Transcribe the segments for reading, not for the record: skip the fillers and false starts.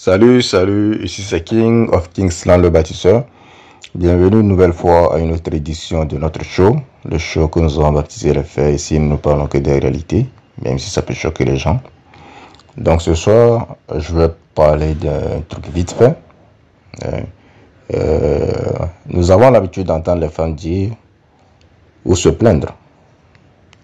Salut, ici c'est King of Kingsland le bâtisseur. Bienvenue une nouvelle fois à une autre édition de notre show, le show que nous avons baptisé Les Faits. Ici, nous ne parlons que des réalités, même si ça peut choquer les gens. Donc ce soir, je vais parler d'un truc vite fait. Nous avons l'habitude d'entendre les femmes dire ou se plaindre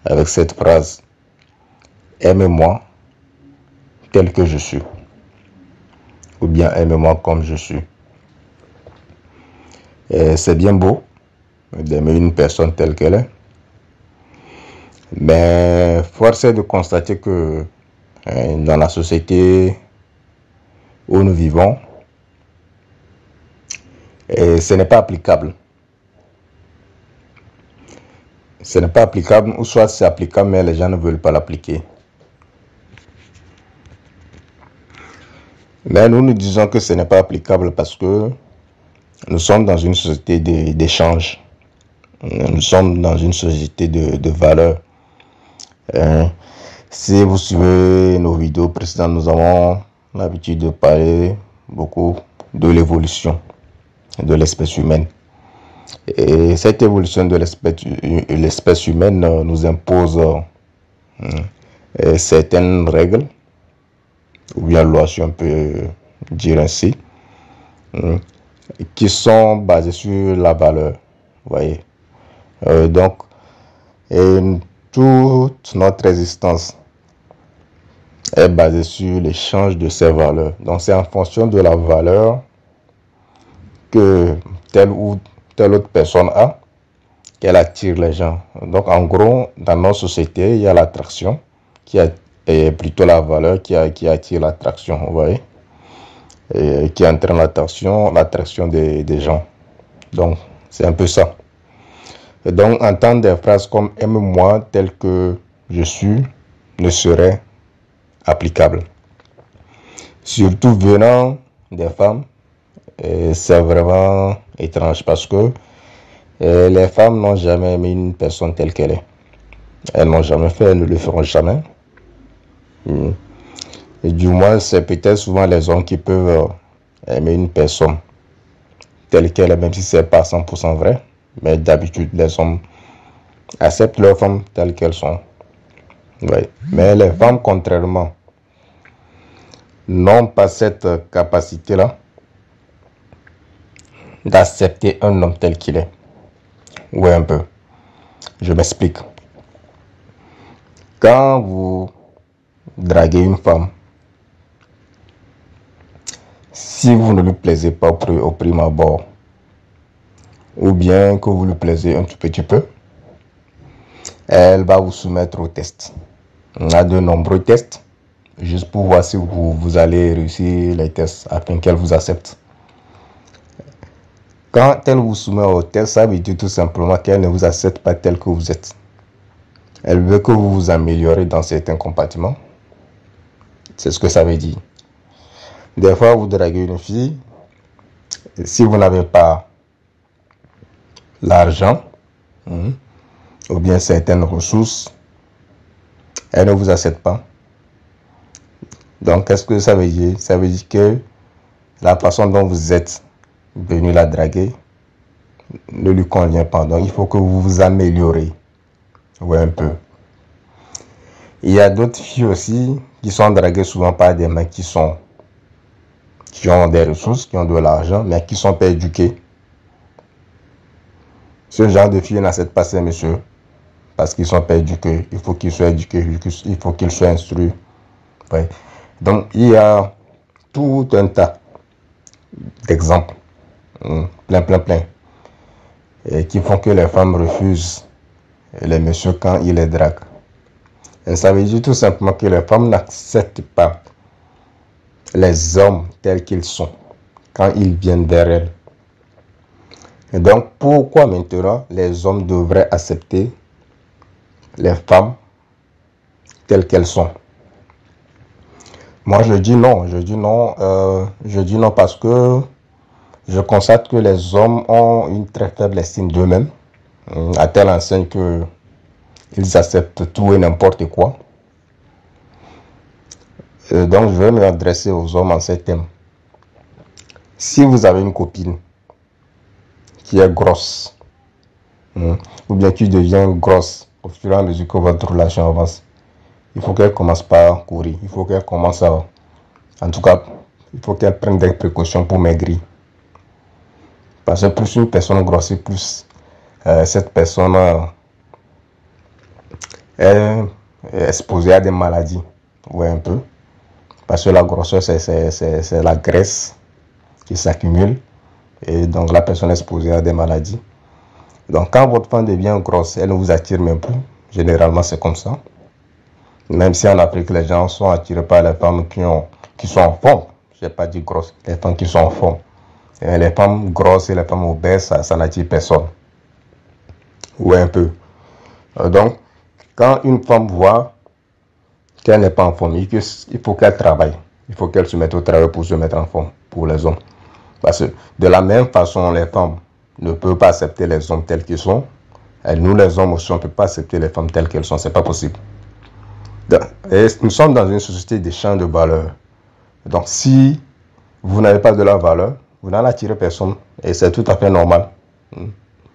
avec cette phrase: aimez-moi tel que je suis, ou bien aimez-moi comme je suis. C'est bien beau d'aimer une personne telle qu'elle est, mais force est de constater que dans la société où nous vivons, ce n'est pas applicable. Ce n'est pas applicable, ou soit c'est applicable, mais les gens ne veulent pas l'appliquer. Mais nous disons que ce n'est pas applicable parce que nous sommes dans une société d'échange. Nous sommes dans une société de valeurs. Si vous suivez nos vidéos précédentes, nous avons l'habitude de parler beaucoup de l'évolution de l'espèce humaine. Et cette évolution de l'espèce humaine nous impose certaines règles, ou bien lois, si on peut dire ainsi, qui sont basées sur la valeur. Vous voyez. Donc, toute notre existence est basée sur l'échange de ces valeurs. Donc, c'est en fonction de la valeur que telle ou telle autre personne a qu'elle attire les gens. Donc, en gros, dans nos sociétés, il y a l'attraction qui est plutôt la valeur qui attire l'attraction, vous voyez, et qui entraîne l'attraction des gens. Donc, c'est un peu ça. Et donc, entendre des phrases comme « aime-moi tel que je suis » ne serait applicable. Surtout venant des femmes, c'est vraiment étrange parce que les femmes n'ont jamais aimé une personne telle qu'elle est. Elles n'ont jamais fait, elles ne le feront jamais. Et du moins, c'est peut-être souvent les hommes qui peuvent aimer une personne telle qu'elle est, même si ce n'est pas 100% vrai. Mais d'habitude, les hommes acceptent leurs femmes telles qu'elles sont. Ouais. Mais les femmes, contrairement, n'ont pas cette capacité-là d'accepter un homme tel qu'il est. Ouais, un peu. Je m'explique. Quand vous draguez une femme, si vous ne lui plaisez pas au prime abord, ou bien que vous lui plaisez un tout petit peu, elle va vous soumettre au test. On a de nombreux tests, juste pour voir si vous allez réussir les tests afin qu'elle vous accepte. Quand elle vous soumet au test, ça veut dire tout simplement qu'elle ne vous accepte pas tel que vous êtes. Elle veut que vous vous améliorez dans certains compartiments. C'est ce que ça veut dire. Des fois, vous draguez une fille, si vous n'avez pas l'argent, ou bien certaines ressources, elle ne vous accepte pas. Donc, qu'est-ce que ça veut dire? Ça veut dire que la façon dont vous êtes venu la draguer ne lui convient pas. Donc, il faut que vous vous améliorez. Ouais, un peu. Il y a d'autres filles aussi qui sont draguées souvent par des mecs qui ont des ressources, qui ont de l'argent, mais qui sont pas éduqués. Ce genre de filles n'acceptent pas ces messieurs parce qu'ils sont pas éduqués. Il faut qu'ils soient éduqués, il faut qu'ils soient instruits. Ouais. Donc, il y a tout un tas d'exemples, plein, et qui font que les femmes refusent les messieurs quand ils les draguent. Et ça veut dire tout simplement que les femmes n'acceptent pas les hommes tels qu'ils sont quand ils viennent vers elles. Et donc, pourquoi maintenant les hommes devraient accepter les femmes telles qu'elles sont? Moi, je dis non parce que je constate que les hommes ont une très faible estime d'eux-mêmes, à telle enseigne que ils acceptent tout et n'importe quoi. Donc, je vais m'adresser aux hommes en ces thèmes. Si vous avez une copine qui est grosse, ou bien qui devient grosse au fur et à mesure que votre relation avance, il faut qu'elle commence par courir. Il faut qu'elle commence à... En tout cas, il faut qu'elle prenne des précautions pour maigrir. Parce que plus une personne grossit, plus cette personne est exposée à des maladies. Ouais, un peu. Parce que la grosseur, c'est la graisse qui s'accumule. Et donc, la personne est exposée à des maladies. Donc, quand votre femme devient grosse, elle ne vous attire même plus. Généralement, c'est comme ça. Même si en Afrique, les gens sont attirés par les femmes qui sont en forme. Je n'ai pas dit grosses, les femmes qui sont en forme. Et les femmes grosses et les femmes obèses, ça n'attire personne. Ouais, un peu. Donc, quand une femme voit qu'elle n'est pas en forme, il faut qu'elle travaille. Il faut qu'elle se mette au travail pour se mettre en forme pour les hommes. Parce que de la même façon, les femmes ne peuvent pas accepter les hommes tels qu'ils sont. Et nous, les hommes aussi, on ne peut pas accepter les femmes telles qu'elles sont. Ce n'est pas possible. Et nous sommes dans une société d'échange de valeurs. Donc, si vous n'avez pas de la valeur, vous n'en attirez personne. Et c'est tout à fait normal.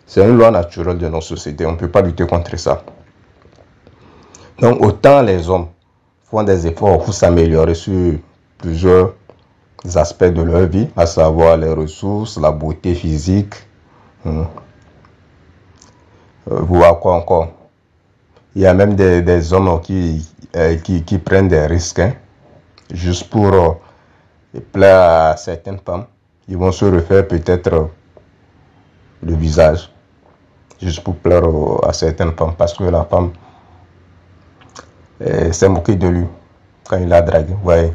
C'est une loi naturelle de nos sociétés. On ne peut pas lutter contre ça. Donc, autant les hommes font des efforts pour s'améliorer sur plusieurs aspects de leur vie, à savoir les ressources, la beauté physique, voir quoi encore. Il y a même des hommes qui prennent des risques juste pour plaire à certaines femmes. Ils vont se refaire peut-être le visage juste pour plaire à certaines femmes parce que la femme s'est moquée de lui quand il l'a dragué. Ouais.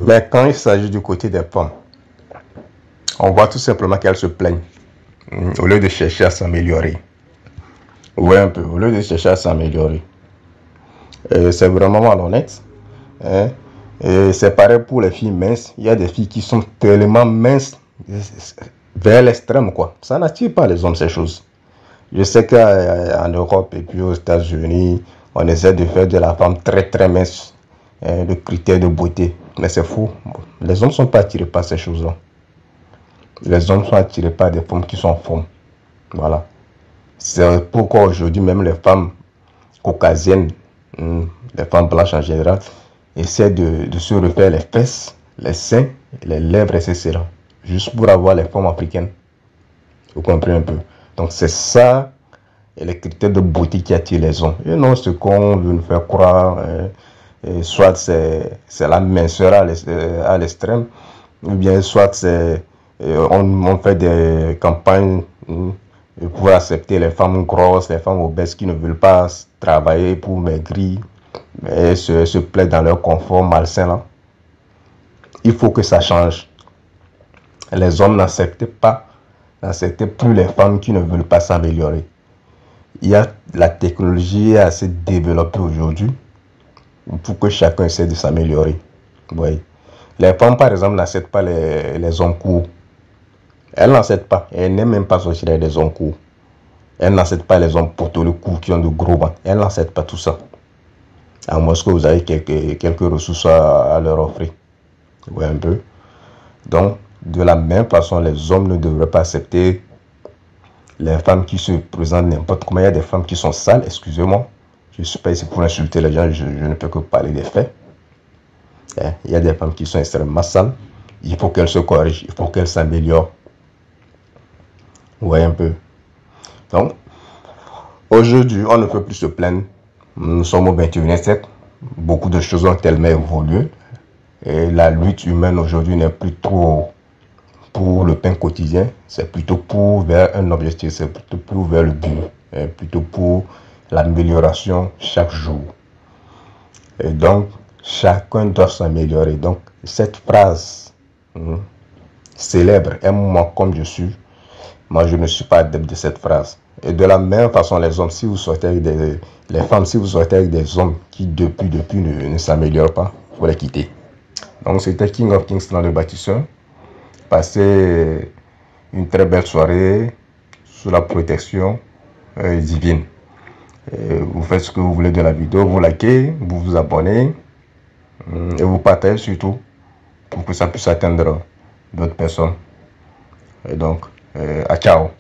Mais quand il s'agit du côté des femmes, on voit tout simplement qu'elles se plaignent au lieu de chercher à s'améliorer. Ouais, un peu, au lieu de chercher à s'améliorer. C'est vraiment malhonnête. Hein? Et c'est pareil pour les filles minces. Il y a des filles qui sont tellement minces vers l'extrême, quoi. Ça n'attire pas les hommes, ces choses. Je sais qu'en Europe et puis aux États-Unis, on essaie de faire de la femme très très mince le critère de beauté. Mais c'est faux. Les hommes ne sont pas attirés par ces choses-là. Les hommes sont attirés par des femmes qui sont en forme. Voilà. C'est pourquoi aujourd'hui, même les femmes caucasiennes, les femmes blanches en général, essaient de se refaire les fesses, les seins, les lèvres, etc. Juste pour avoir les formes africaines. Vous comprenez un peu. Donc c'est ça, et les critères de beauté qui attirent les hommes. Et non, ce qu'on veut nous faire croire, soit c'est la minceur à l'extrême, ou bien soit c'est on fait des campagnes pour accepter les femmes grosses, les femmes obèses qui ne veulent pas travailler pour maigrir et se plaire dans leur confort malsain là. Il faut que ça change. Les hommes n'acceptent plus les femmes qui ne veulent pas s'améliorer. La technologie est assez développée aujourd'hui pour que chacun essaie de s'améliorer. Oui. Les femmes, par exemple, n'acceptent pas les hommes courts. Elles n'acceptent pas. Elles n'aiment même pas sortir avec des hommes courts. Elles n'acceptent pas les hommes poteaux courts qui ont de gros ventres. Elles n'acceptent pas tout ça. À moins que vous avez quelques ressources à leur offrir. Oui, un peu. Donc, de la même façon, les hommes ne devraient pas accepter les femmes qui se présentent n'importe comment. Il y a des femmes qui sont sales, excusez-moi. Je ne suis pas ici pour insulter les gens, je ne peux que parler des faits. Il y a des femmes qui sont extrêmement sales. Il faut qu'elles se corrigent, il faut qu'elles s'améliorent. Oui, un peu. Donc, aujourd'hui, on ne peut plus se plaindre. Nous sommes au 21e siècle. Beaucoup de choses ont tellement évolué. Et la lutte humaine aujourd'hui n'est plus trop pour le pain quotidien. C'est plutôt pour vers un objectif. C'est plutôt pour vers le but. Plutôt pour l'amélioration chaque jour. Et donc, chacun doit s'améliorer. Donc, cette phrase célèbre, aime-moi comme je suis. Moi, je ne suis pas adepte de cette phrase. Et de la même façon, les hommes, si vous sortez avec les femmes, si vous sortez avec des hommes qui depuis ne s'améliorent pas, il faut les quitter. Donc, c'était King of Kings dans le bâtisseur. Passez une très belle soirée sous la protection divine. Vous faites ce que vous voulez de la vidéo, vous likez, vous vous abonnez et vous partagez surtout pour que ça puisse atteindre d'autres personnes. Et donc, à ciao.